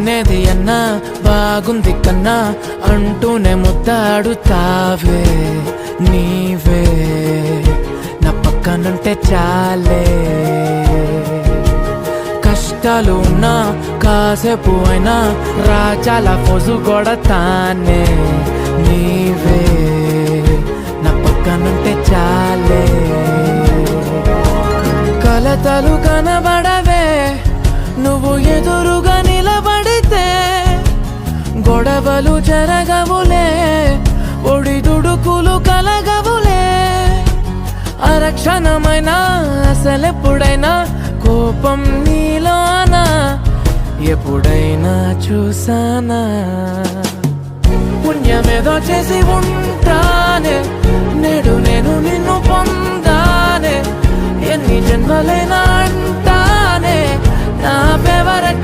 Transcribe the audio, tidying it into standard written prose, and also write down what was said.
లేనేది అన్నా బాగుంది కన్నా అంటూనే ముద్దాడుతావే నీవే నా పక్కనుంటే చాలే. కష్టాలు ఉన్నా కాసేపు అయినా రాజాల ఫోజు కొడతానే నీవే నా పక్కనుంటే చాలే. కలతలు కనబడవే నువ్వు ఎదురుగా నిలబడితే, గొడవలు జరగవులే ఒడిదుడుకులు కలగవులే. అరక్షణమైనా అసలెప్పుడైనా కోపం నీలోనా ఎప్పుడైనా చూసానా? పుణ్యమేదో చేసి ఉంటానే నేడు నేను నిన్ను పొందానే. ఎన్ని జన్మలైనా అంటానే నా ఫేవరెట్